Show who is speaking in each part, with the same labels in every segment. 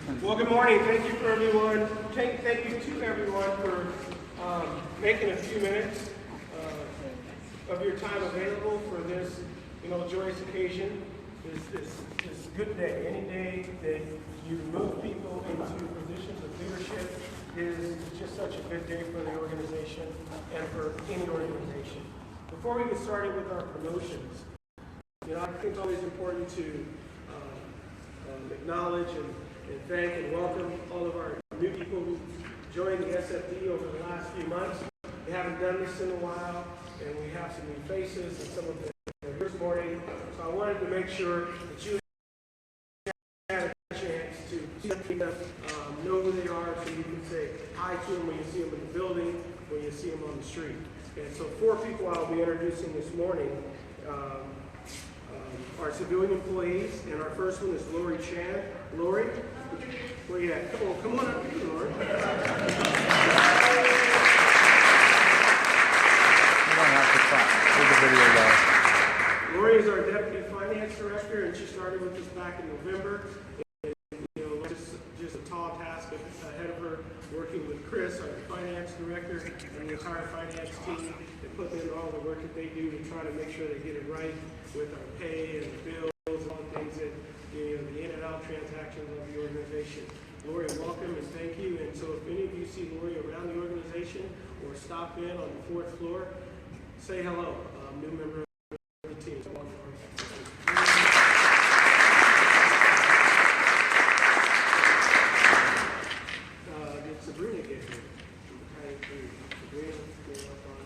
Speaker 1: Well, good morning. Thank you for everyone. Thank you to everyone for making a few minutes of your time available for this, joyous occasion. This good day. Any day that you move people into positions of leadership is just such a good day for the organization and for any organization. Before we get started with our promotions, I think it's always important to acknowledge and thank and welcome all of our new people who joined the SFD over the last few months. We haven't done this in a while, and we have some new faces and some of them here this morning. So I wanted to make sure that you had a chance to see them, know who they are, so you can say hi to them when you see them in the building, when you see them on the street. And so 4 people I'll be introducing this morning are civilian employees, and our first one is Lori Chan. Lori, where you at? Come on up here, Lori.
Speaker 2: You don't have to talk. Here's the video, guys.
Speaker 1: Lori is our deputy finance director, and she started with us back in November. And, just a tall task ahead of her, working with Chris, our finance director, and the entire finance team, and putting in all the work that they do to try to make sure they get it right with our pay and the bills, and all the things that, the in and out transactions of the organization. Lori, welcome and thank you. And so if any of you see Lori around the organization or stop in on the 4th floor, say hello. New member of the team. Did Sabrina get here? Sabrina came up on.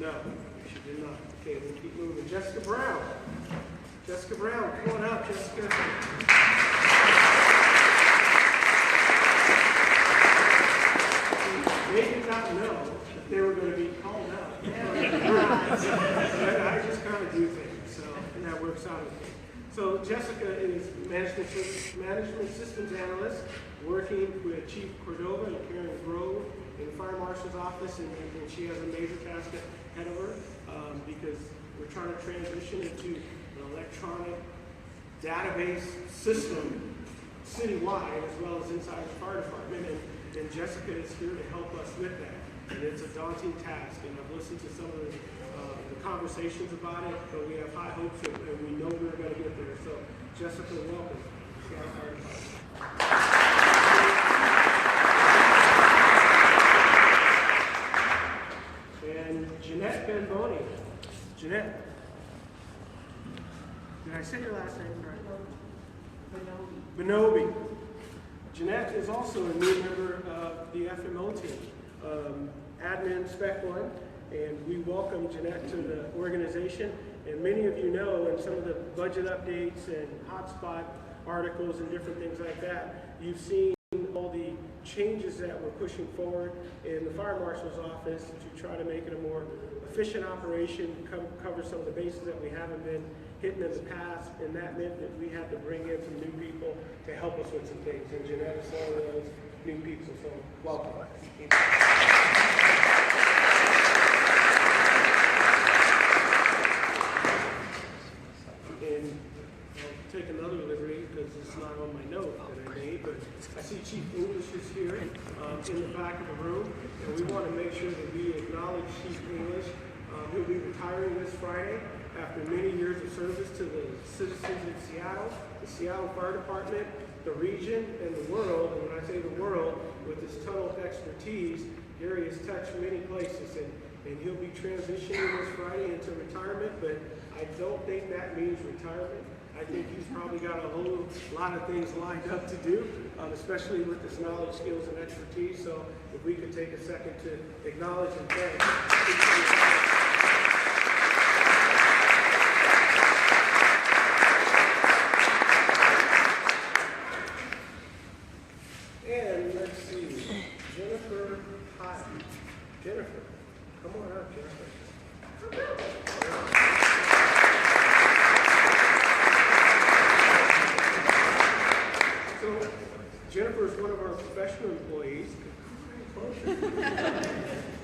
Speaker 1: No, she did not. Okay, we'll keep moving. Jessica Brown. Jessica Brown, come on up, Jessica. They did not know that they were going to be called out. I just kind of do things, so and that works out okay. So Jessica is management systems analyst working with Chief Cordova and Karen Grove in the fire marshal's office, and she has a major task ahead of her because we're trying to transition into an electronic database system citywide as well as inside the fire department, and Jessica is here to help us with that. And it's a daunting task, and I've listened to some of the conversations about it, but we have high hopes and we know we're going to get there. So Jessica, welcome to our fire department. And Jeanette Benboni. Jeanette, did I say your last name right? Benobi. Jeanette is also a new member of the FMO team, admin spec 1, and we welcome Jeanette to the organization. And many of you know in some of the budget updates and hotspot articles and different things like that, you've seen all the changes that we're pushing forward in the fire marshal's office to try to make it a more efficient operation, cover some of the bases that we haven't been hitting in the past, and that meant that we had to bring in some new people to help us with some things, and Jeanette is one of those new people, so welcome. And I'll take another liberty because it's not on my note that I made, but I see Chief English is here in the back of the room, and we want to make sure that we acknowledge Chief English. He'll be retiring this Friday after many years of service to the citizens of Seattle, the Seattle Fire Department, the region, and the world. And when I say the world, with his tunnel expertise, Gary has touched many places, and he'll be transitioning this Friday into retirement, but I don't think that means retirement. I think he's probably got a whole lot of things lined up to do, especially with his knowledge, skills, and expertise. So if we could take a second to acknowledge and thank. And let's see, Jennifer Hyde. Jennifer, come on up, Jennifer. So Jennifer is one of our professional employees.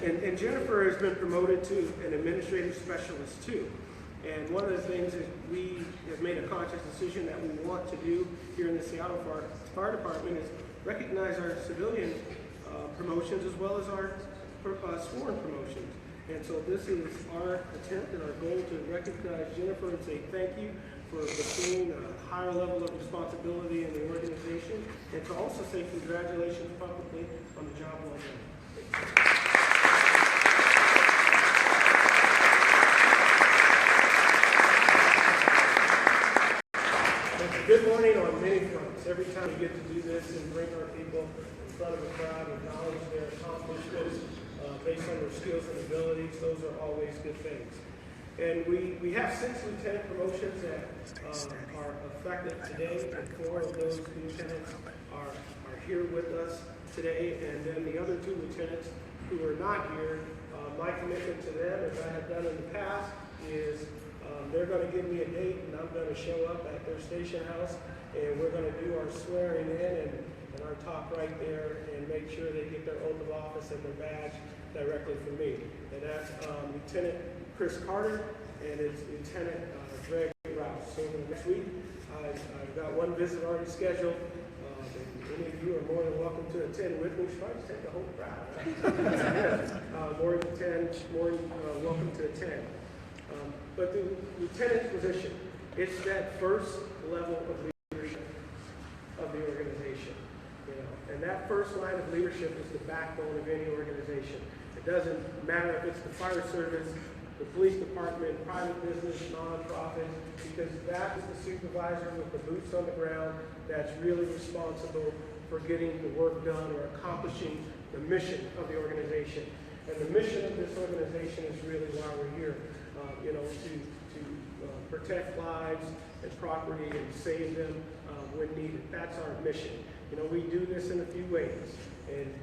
Speaker 1: And Jennifer has been promoted to an administrative specialist too. And one of the things that we have made a conscious decision that we want to do here in the Seattle Fire Department is recognize our civilian promotions as well as our sworn promotions. And so this is our attempt and our goal to recognize Jennifer and say thank you for pursuing a higher level of responsibility in the organization, and to also say congratulations publicly on the job well done. It's a good morning on many fronts. Every time we get to do this and bring our people in front of a crowd, acknowledge their accomplishments based on their skills and abilities, those are always good things. And we have 6 lieutenant promotions that are effective today, and 4 of those lieutenants are here with us today. And then the other 2 lieutenants who are not here, my commitment to them, as I have done in the past, is they're going to give me a date, and I'm going to show up at their station house, and we're going to do our swearing in and our talk right there, and make sure they get their oath of office and their badge directly from me. And that's Lieutenant Chris Carter and it's Lieutenant Greg Rouse. So next week, I've got one visit already scheduled. And any of you are more than welcome to attend with me. We should probably take the whole crowd. Right? More than welcome to attend. But the lieutenant position, it's that first level of leadership of the organization. And that first line of leadership is the backbone of any organization. It doesn't matter if it's the fire service, the police department, private business, nonprofit, because that is the supervisor with the boots on the ground that's really responsible for getting the work done or accomplishing the mission of the organization. And the mission of this organization is really why we're here, to protect lives and property and save them when needed. That's our mission. We do this in a few ways, and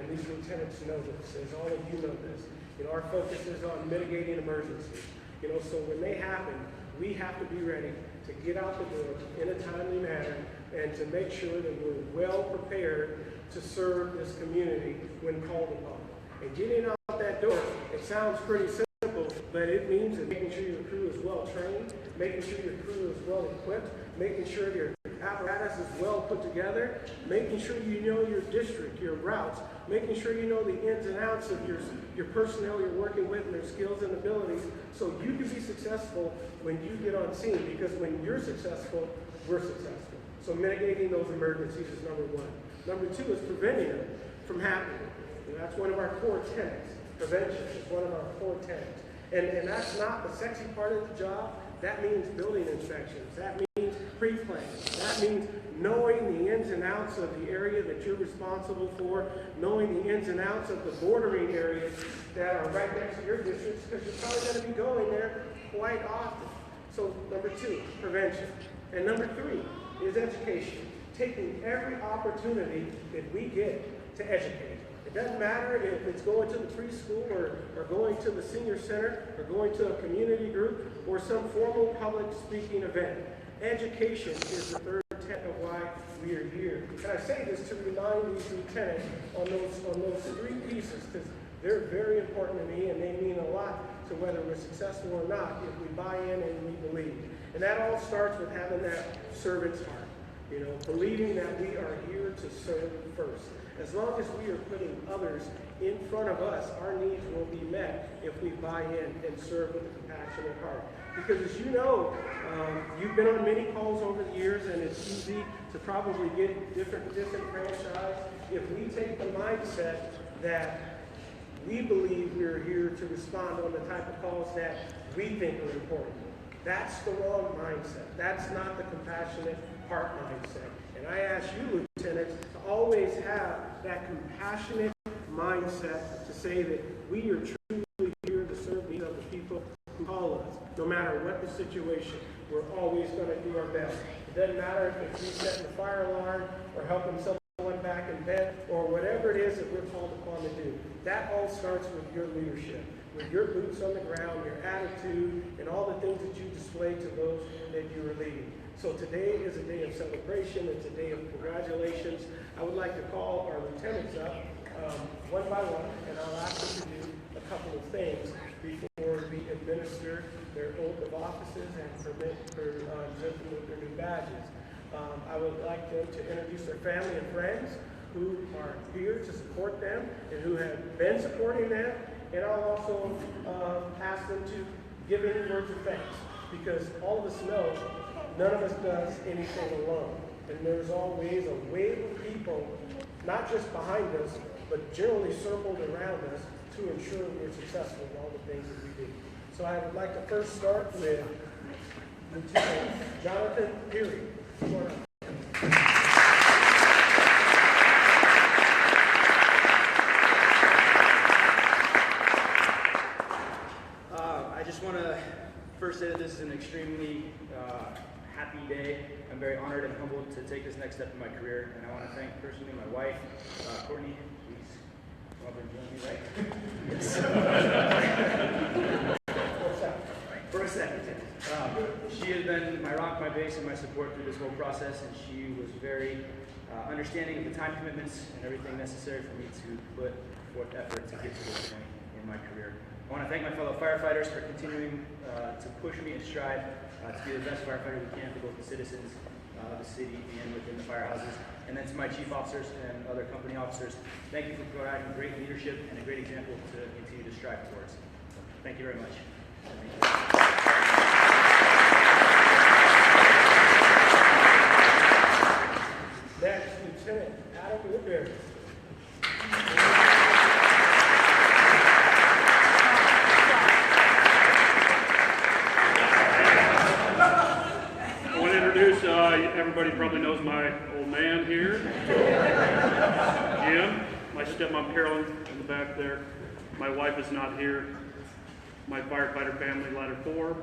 Speaker 1: these lieutenants know this, as all of you know this. Our focus is on mitigating emergencies. So when they happen, we have to be ready to get out the door in a timely manner and to make sure that we're well prepared to serve this community when called upon. And getting out that door, it sounds pretty simple, but it means making sure your crew is well trained, making sure your crew is well equipped, making sure your apparatus is well put together, making sure you know your district, your routes, making sure you know the ins and outs of your personnel you're working with and their skills and abilities, so you can be successful when you get on scene, because when you're successful, we're successful. So mitigating those emergencies is number 1. Number 2 is preventing them from happening. That's one of our core tenets. Prevention is one of our core tenets. And that's not the sexy part of the job. That means building inspections. That means pre-planning. That means knowing the ins and outs of the area that you're responsible for, knowing the ins and outs of the bordering areas that are right next to your districts, because you're probably going to be going there quite often. So number 2, prevention. And number 3 is education. Taking every opportunity that we get to educate. It doesn't matter if it's going to the preschool or going to the senior center or going to a community group or some formal public speaking event. Education is the third tenet of why we are here. And I say this to remind these lieutenants on those 3 pieces, because they're very important to me and they mean a lot to whether we're successful or not if we buy in and we believe. And that all starts with having that servant's heart. Believing that we are here to serve first. As long as we are putting others in front of us, our needs will be met if we buy in and serve with a compassionate heart. Because as you know, you've been on many calls over the years, and it's easy to probably get disenfranchised if we take the mindset that we believe we're here to respond on the type of calls that we think are important. That's the wrong mindset. That's not the compassionate heart mindset. And I ask you, lieutenants, to always have that compassionate mindset to say that we are truly here to serve the needs of the people who call us. No matter what the situation, we're always going to do our best. It doesn't matter if it's resetting the fire alarm or helping someone back in bed or whatever it is that we're called upon to do. That all starts with your leadership, with your boots on the ground, your attitude, and all the things that you display to those that you are leading. So today is a day of celebration. It's a day of congratulations. I would like to call our lieutenants up one by one, and I'll ask them to do a couple of things before we administer their oath of offices and permit for exempt them with their new badges. I would like them to introduce their family and friends who are here to support them and who have been supporting them. And I'll also ask them to give any words of thanks, because all of us know none of us does anything alone. And there's always a wave of people, not just behind us, but generally circled around us to ensure we're successful in all the things that we do. So I would like to first start with Lieutenant Jonathan Peary. Come on up.
Speaker 3: I just want to first say that this is an extremely happy day. I'm very honored and humbled to take this next step in my career, and I want to thank personally my wife, Courtney. Please come up and join me, right? Yes. For a second. She has been my rock, my base, and my support through this whole process, and she was very understanding of the time commitments and everything necessary for me to put forth effort to get to this point in my career. I want to thank my fellow firefighters for continuing to push me and strive to be the best firefighter we can for both the citizens of the city and within the firehouses. And then to my chief officers and other company officers, thank you for providing great leadership and a great example to continue to strive towards. Thank you very much.
Speaker 1: Next, Lieutenant Adam Woodbury.
Speaker 4: I want to introduce, everybody probably knows my old man here, Jim, my stepmom Carolyn in the back there. My wife is not here. My firefighter family, Ladder 4.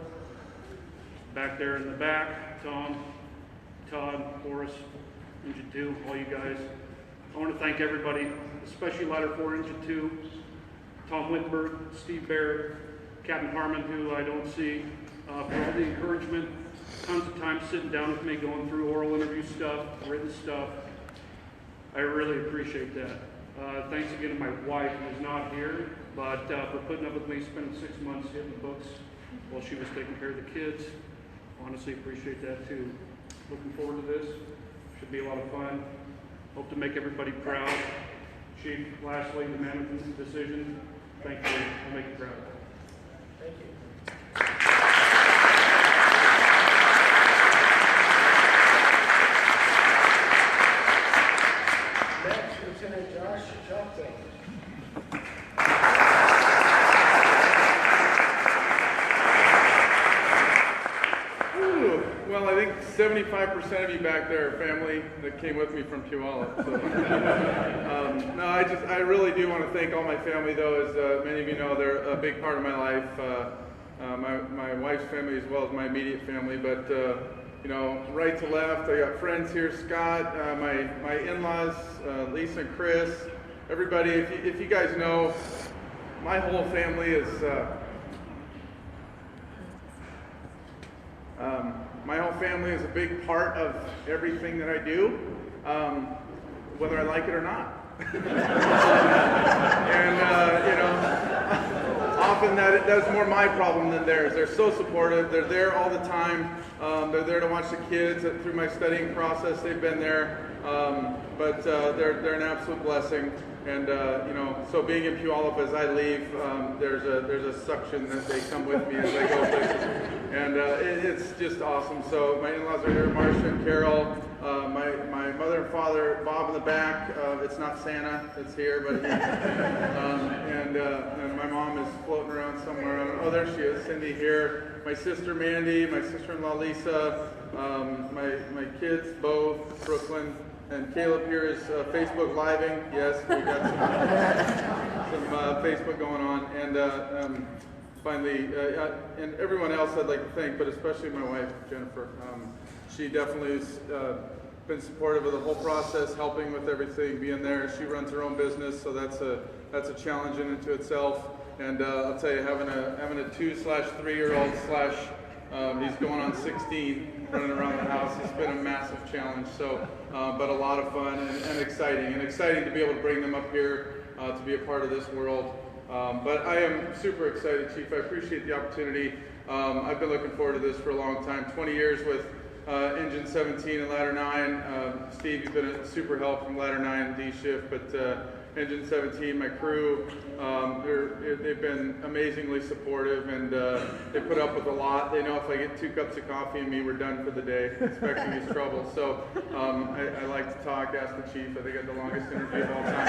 Speaker 4: Back there in the back, Tom, Todd, Horace, Engine 2, all you guys. I want to thank everybody, especially Ladder 4, Engine 2, Tom Whitberg, Steve Barrett, Captain Harmon, who I don't see, for all the encouragement. Tons of time sitting down with me, going through oral interview stuff, written stuff. I really appreciate that. Thanks again to my wife, who's not here, but for putting up with me, spending 6 months hitting the books while she was taking care of the kids. Honestly appreciate that too. Looking forward to this. Should be a lot of fun. Hope to make everybody proud. Chief, lastly, the management's decision. Thank you. I'll make you proud.
Speaker 1: Thank you. Next, Lieutenant Josh Schaapveld.
Speaker 5: Well, I think 75% of you back there are family that came with me from Puyallup. So. No, I really do want to thank all my family, though. As many of you know, they're a big part of my life. My wife's family as well as my immediate family. But you know, right to left, I got friends here. Scott, my in-laws, Lisa and Chris, everybody. If you guys know, my whole family is. My whole family is a big part of everything that I do, whether I like it or not. And you know, often that's more my problem than theirs. They're so supportive. They're there all the time. They're there to watch the kids through my studying process. They've been there, but they're an absolute blessing. And you know, so being in Puyallup as I leave, there's a suction that they come with me as I go places, and it's just awesome. So my in-laws are here, Marcia and Carol. My mother and father, Bob in the back. It's not Santa, it's here, but and my mom is floating around somewhere. Oh, there she is, Cindy here. My sister Mandy, my sister-in-law Lisa, my kids, Bo, Brooklyn. And Caleb here is Facebook living. Yes, we got some Facebook going on. And finally, and everyone else I'd like to thank, but especially my wife, Jennifer. She definitely has been supportive of the whole process, helping with everything, being there. She runs her own business, so that's a challenge in and to itself. And I'll tell you, having a 2/3-year-old he's going on 16, running around the house. It's been a massive challenge. So, but a lot of fun and exciting to be able to bring them up here to be a part of this world. But I am super excited, Chief. I appreciate the opportunity. I've been looking forward to this for a long time. 20 years with Engine 17 and Ladder 9. Steve, you've been a super help from Ladder 9 D shift, but Engine 17, my crew, they've been amazingly supportive, and they put up with a lot. They know if I get 2 cups of coffee in me, we're done for the day. Expecting is trouble. So I like to talk, ask the chief. I think I had the longest interview of all time.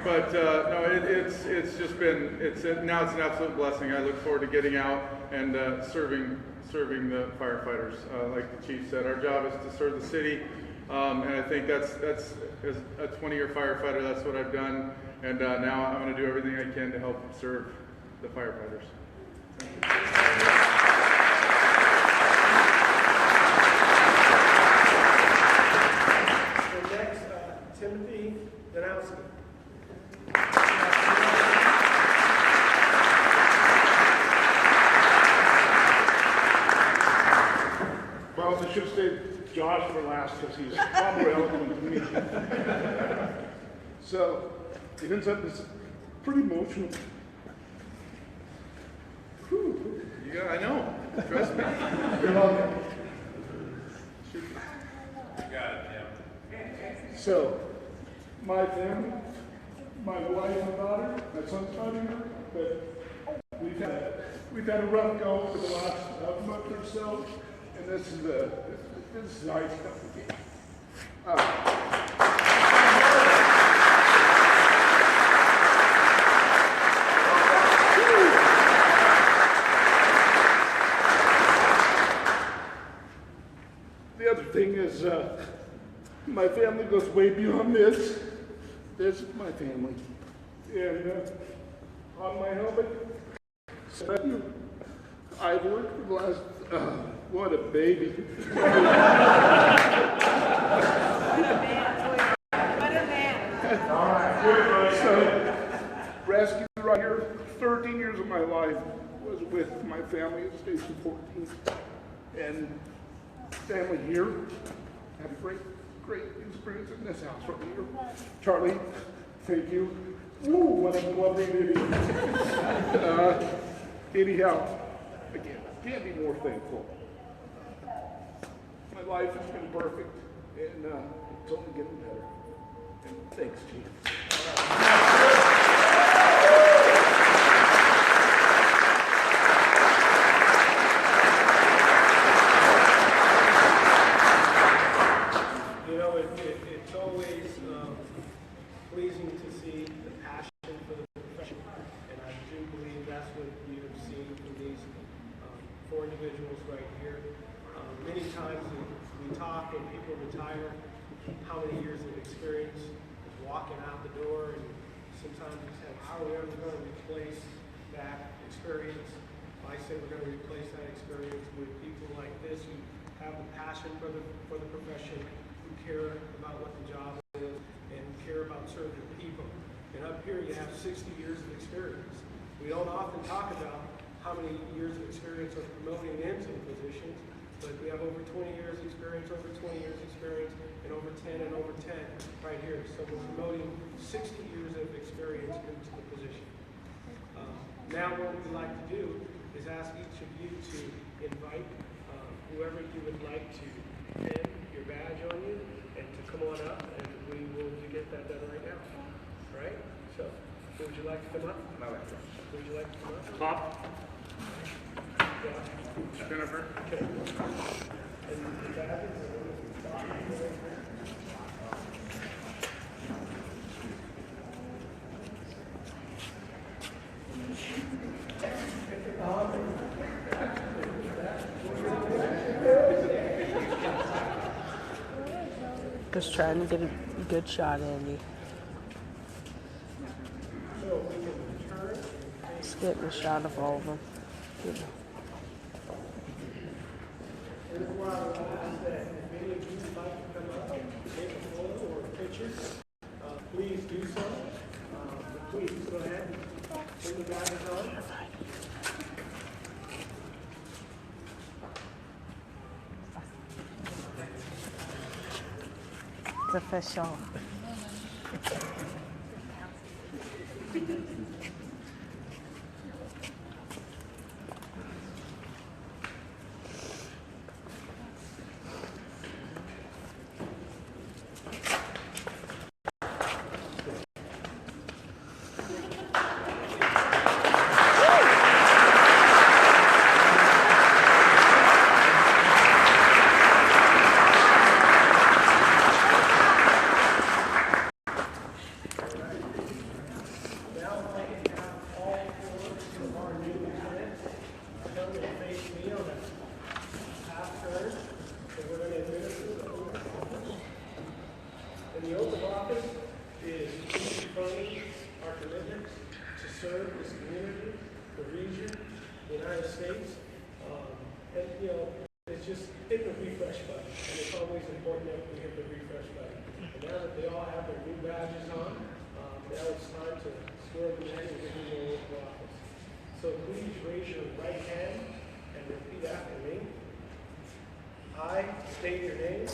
Speaker 5: No, it's just been, now it's an absolute blessing. I look forward to getting out and serving the firefighters. Like the chief said, our job is to serve the city. And I think that's as a 20-year firefighter, that's what I've done. And now I'm going to do everything I can to help serve the firefighters.
Speaker 1: And next, Timothy Danowski.
Speaker 6: Well, I should say Josh for last because he's far more eloquent than me. So it ends up this pretty emotional. Whew.
Speaker 5: Yeah, I know. Trust me.
Speaker 6: You're welcome. So, my family, my wife and daughter, my son's not here, but we've had a rough go for the last month or so, and this is how it's coming. The other thing is, my family goes way beyond this. This is my family. And on my helmet, I've worked for the last, what a baby.
Speaker 7: What a man.
Speaker 6: All right. So, rescue right here, 13 years of my life was with my family at Station 14. And family here had a great experience in this house right here. Charlie, thank you. Woo, what a lovely video. Anyhow, again, can't be more thankful. My life has been perfect, and it's only getting better. And thanks, Chief.
Speaker 1: You know, it's always pleasing to see the passion for the profession, and I do believe that's what you have seen from these 4 individuals right here. Many times we talk when people retire, how many years of experience is walking out the door, and sometimes we say, how are we ever going to replace that experience? I say we're going to replace that experience with people like this who have the passion for the profession, who care about what the job is, and care about serving people. And up here you have 60 years of experience. We don't often talk about how many years of experience are promoting into the positions, but we have over 20 years experience, over 20 years experience, and over 10 and over 10 right here. So we're promoting 60 years of experience into the position. Now what we'd like to do is ask each of you to invite whoever you would like to pin your badge on you and to come on up, and we will get that done right now. All right? So, who would you like to come up?
Speaker 3: My wife.
Speaker 1: Who would you like to come up?
Speaker 4: Top.
Speaker 5: Jennifer.
Speaker 1: Okay. And the badges are
Speaker 8: Just trying to get a good shot, Andy. Just getting a shot of all of them.
Speaker 1: And while I ask that if any of you would like to come up and take a photo or a picture, please do so. But please go ahead and bring the badges on.
Speaker 8: It's official.
Speaker 1: serve this community, the region, the United States. And you know, it's just hitting the refresh button, and it's always important that we hit the refresh button. And now that they all have their new badges on, now it's time to swear them in and give them their oath of office. So please raise your right hand and repeat after me. I state your name.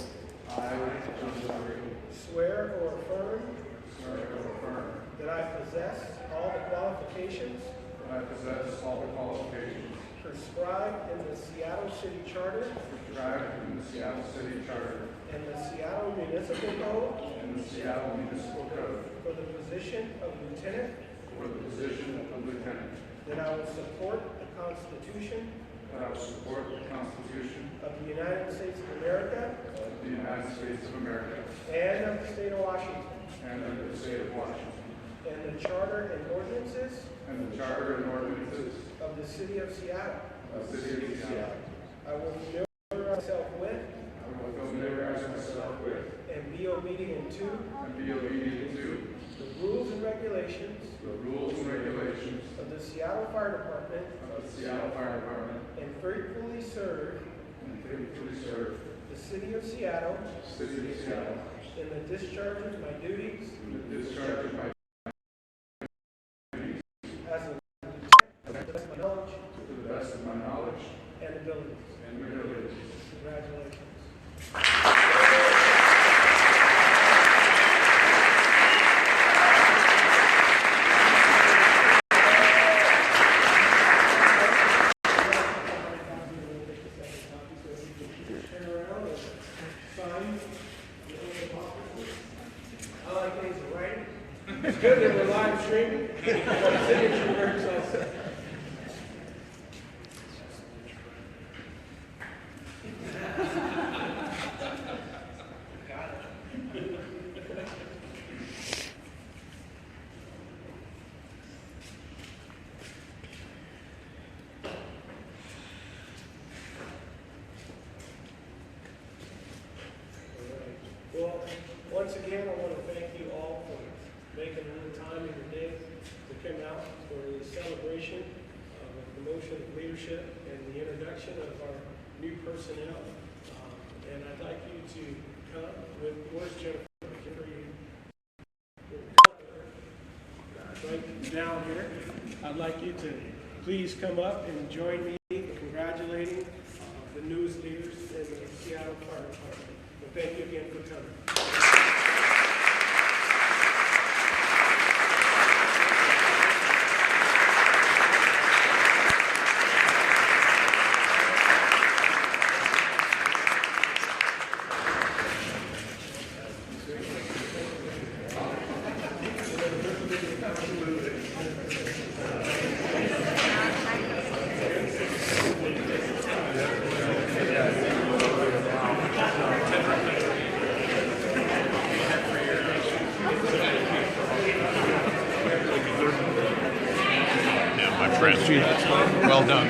Speaker 1: Swear or affirm that I possess all the qualifications prescribed in the Seattle City Charter and the Seattle Municipal Code for the position of lieutenant, that I will support the Constitution of the United States of America and of the state of Washington, and the charter and ordinances of the city of Seattle. I will familiarize myself with and be obedient to the rules and regulations of the Seattle Fire Department and faithfully serve the city of Seattle in the discharge of my duties as a lieutenant to the best of my knowledge and abilities. Congratulations. I like things in writing. It's good that we're live streaming. But signature works also. Well, once again, I want to thank you all for making a little time in your day to come out for the celebration of the promotion of leadership and the introduction of our new personnel. And I'd like you to come with, where's Jennifer? Right down here. I'd like you to please come up and join me in congratulating the newest leaders in the Seattle Fire Department. Well, thank you again for coming.
Speaker 7: Well done.